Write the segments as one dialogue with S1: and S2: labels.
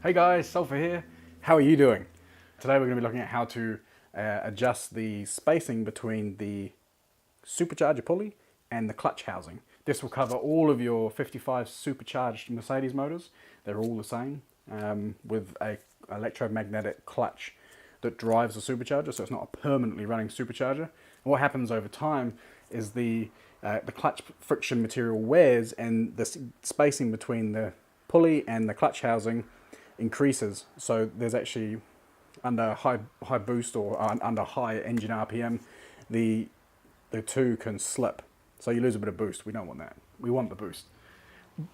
S1: Hey guys, Sulfur here. How are you doing? Today we're going to be looking at how to adjust the spacing between the supercharger pulley and the clutch housing. This will cover all of your 55 supercharged Mercedes motors. They're all the same with a electromagnetic clutch that drives the supercharger, so it's not a permanently running supercharger. And what happens over time is the clutch friction material wears and the spacing between the pulley and the clutch housing increases. So there's actually, under high boost or under high engine RPM, the two can slip. So you lose a bit of boost. We don't want that. We want the boost.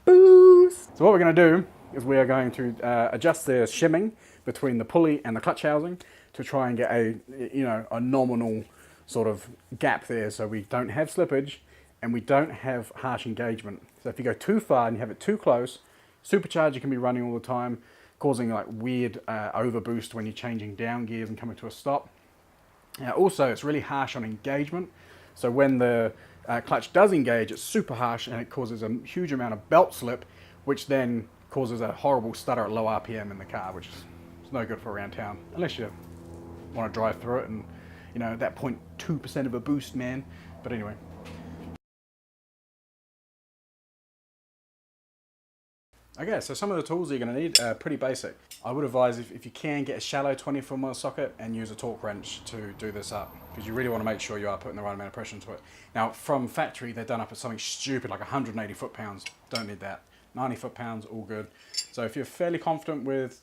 S1: Boost! So what we're going to do is we are going to adjust the shimming between the pulley and the clutch housing to try and get a nominal sort of gap there, so we don't have slippage and we don't have harsh engagement. So if you go too far and you have it too close, supercharger can be running all the time, causing like weird overboost when you're changing down gears and coming to a stop. Also, it's really harsh on engagement. So when the clutch does engage, it's super harsh and it causes a huge amount of belt slip, which then causes a horrible stutter at low RPM in the car, which is no good for around town, unless you want to drive through it and, that 0.2% of a boost, man. But anyway. Okay, so some of the tools you're going to need are pretty basic. I would advise, if you can, get a shallow 24mm socket and use a torque wrench to do this up, because you really want to make sure you are putting the right amount of pressure into it. Now, from factory, they're done up at something stupid like 180 foot-pounds. Don't need that. 90 foot-pounds, all good. So if you're fairly confident with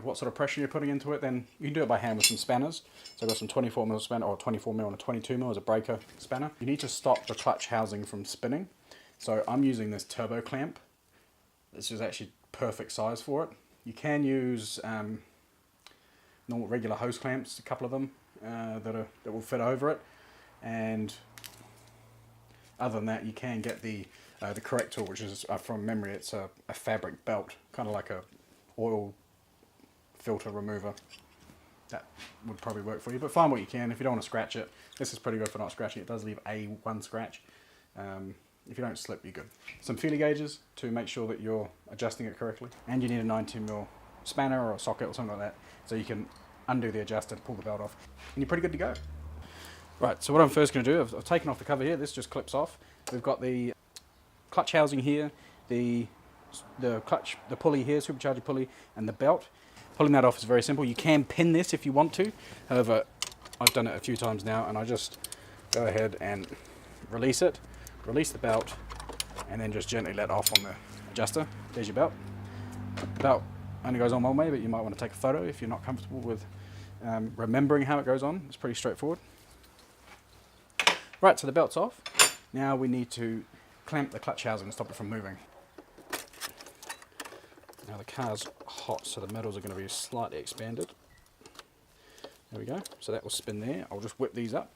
S1: what sort of pressure you're putting into it, then you can do it by hand with some spanners. So I've got some 24mm spanner, or 24mm and a 22mm as a breaker spanner. You need to stop the clutch housing from spinning. So I'm using this turbo clamp. This is actually perfect size for it. You can use normal regular hose clamps, a couple of them that will fit over it, and other than that, you can get the correct tool, which is from memory. It's a fabric belt, kind of like a oil filter remover. That would probably work for you, but find what you can. If you don't want to scratch it, this is pretty good for not scratching. It does leave one scratch. If you don't slip, you're good. Some feeler gauges to make sure that you're adjusting it correctly. And you need a 19mm spanner or a socket or something like that, so you can undo the adjuster to pull the belt off. And you're pretty good to go. Right, so what I'm first going to do, I've taken off the cover here. This just clips off. We've got the clutch housing here, the pulley here, supercharger pulley, and the belt. Pulling that off is very simple. You can pin this if you want to. However, I've done it a few times now, and I just go ahead and release it. Release the belt and then just gently let off on the adjuster. There's your belt. The belt only goes on one way, but you might want to take a photo if you're not comfortable with remembering how it goes on. It's pretty straightforward. Right, so the belt's off. Now we need to clamp the clutch housing and stop it from moving. Now the car's hot, so the metals are going to be slightly expanded. There we go. So that will spin there. I'll just whip these up.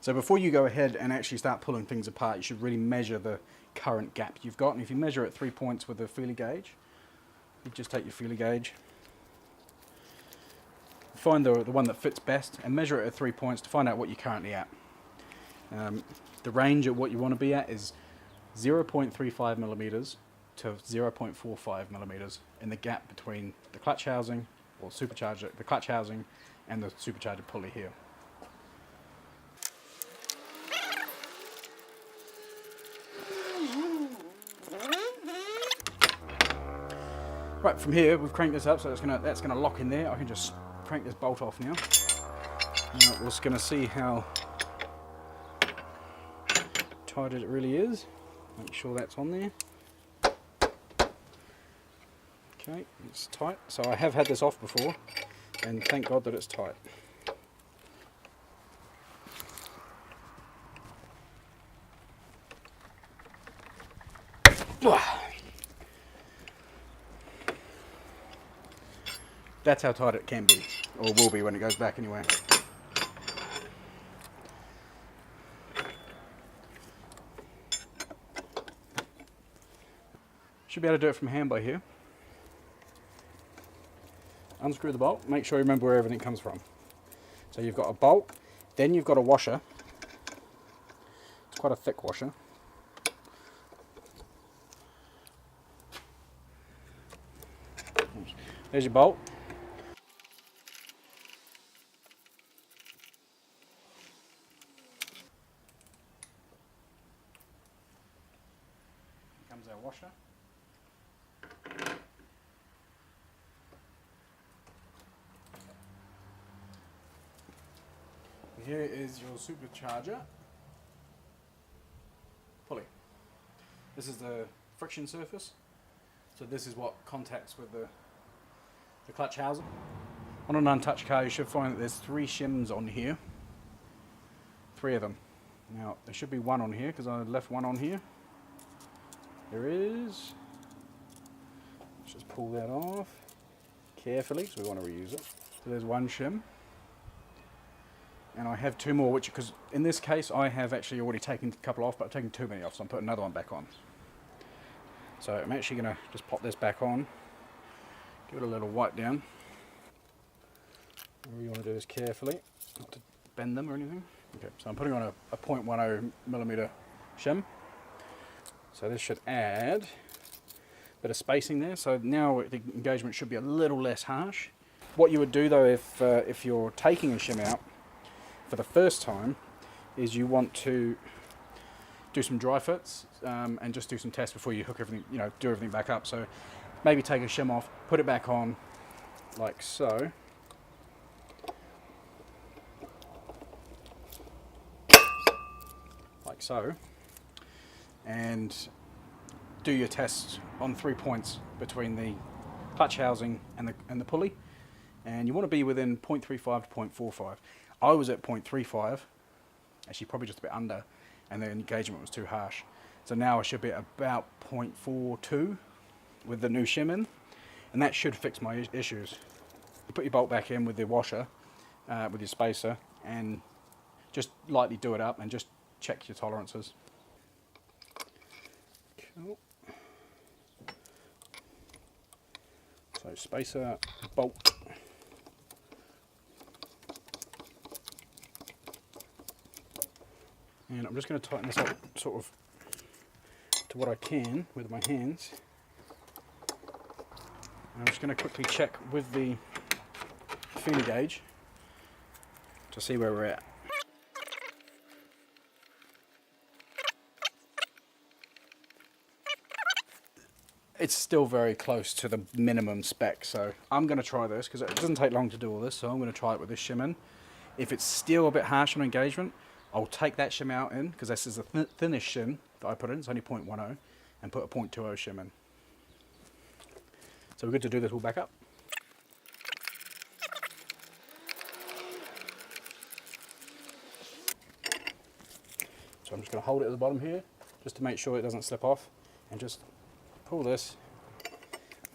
S1: So before you go ahead and actually start pulling things apart, you should really measure the current gap you've got. And if you measure at 3 points with a feeler gauge, you just take your feeler gauge, find the one that fits best, and measure it at 3 points to find out what you're currently at. The range of what you want to be at is 0.35mm to 0.45mm in the gap between the clutch housing, or supercharger, the clutch housing, and the supercharger pulley here. Right, from here we've cranked this up, so that's gonna lock in there. I can just crank this bolt off now. Now we're just gonna see how tight it really is. Make sure that's on there. Okay, it's tight. So I have had this off before, and thank God that it's tight. That's how tight it can be, or will be when it goes back anyway. Should be able to do it from hand by here. Unscrew the bolt, make sure you remember where everything comes from. So you've got a bolt, then you've got a washer. It's quite a thick washer. There's your bolt. Here comes our washer. Here is your supercharger pulley. This is the friction surface. So this is what contacts with the clutch housing. On an untouched car, you should find that there's 3 shims on here. 3 of them. Now, there should be 1 on here because I left 1 on here. There is. Let's just pull that off carefully because we want to reuse it. So there's 1 shim. And I have 2 more, which, because in this case I have actually already taken a couple off, but I've taken too many off, so I'm putting another one back on. So I'm actually going to just pop this back on, give it a little wipe down. All you want to do is carefully, not to bend them or anything. Okay, so I'm putting on a 0.10mm shim. So this should add a bit of spacing there, so now the engagement should be a little less harsh. What you would do though if you're taking a shim out for the first time is you want to do some dry fits and just do some tests before you hook everything, do everything back up. So maybe take a shim off, put it back on like so. Like so. And do your tests on 3 points between the clutch housing and the pulley. And you want to be within 0.35 to 0.45. I was at 0.35, actually probably just a bit under, and the engagement was too harsh. So now I should be at about 0.42 with the new shim in, and that should fix my issues. You put your bolt back in with the washer, with your spacer, and just lightly do it up and just check your tolerances. Cool. So spacer, bolt. And I'm just going to tighten this up sort of to what I can with my hands. And I'm just going to quickly check with the feeler gauge to see where we're at. It's still very close to the minimum spec, so I'm going to try this because it doesn't take long to do all this, so I'm going to try it with this shim in. If it's still a bit harsh on engagement, I'll take that shim out in, because this is the thinnest shim that I put in, it's only 0.10, and put a 0.20 shim in. So we're good to do this all back up. So I'm just going to hold it at the bottom here, just to make sure it doesn't slip off, and just pull this,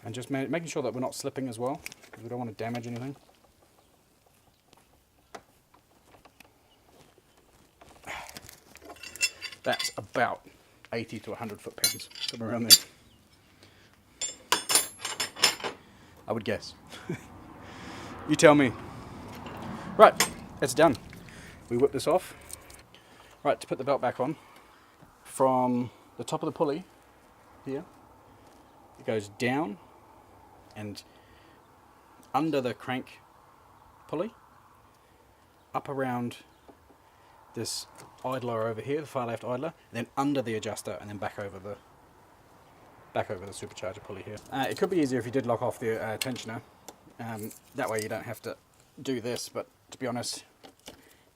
S1: and just making sure that we're not slipping as well, because we don't want to damage anything. That's about 80 to 100 foot-pounds, somewhere around there. I would guess. You tell me. Right, it's done. We whip this off. Right, to put the belt back on, from the top of the pulley here, it goes down and under the crank pulley, up around this idler over here, the far left idler, and then under the adjuster, and then back over the supercharger pulley here. It could be easier if you did lock off the tensioner. That way you don't have to do this, but to be honest,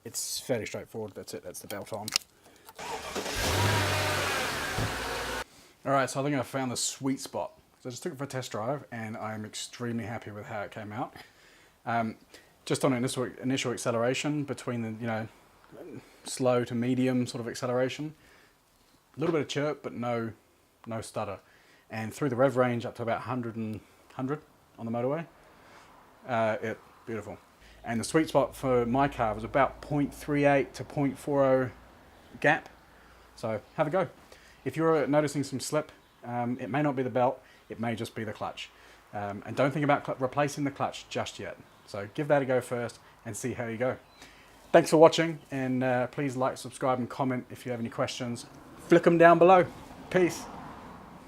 S1: it's fairly straightforward. That's it, that's the belt on. Alright, so I think I found the sweet spot. So I just took it for a test drive, and I'm extremely happy with how it came out. Just on initial acceleration between the, slow to medium sort of acceleration, a little bit of chirp, but no stutter. And through the rev range up to about 100 on the motorway, beautiful. And the sweet spot for my car was about 0.38 to 0.40 gap. So have a go. If you're noticing some slip, it may not be the belt, it may just be the clutch. And don't think about replacing the clutch just yet. So give that a go first and see how you go. Thanks for watching, and please like, subscribe and comment if you have any questions. Flick them down below. Peace.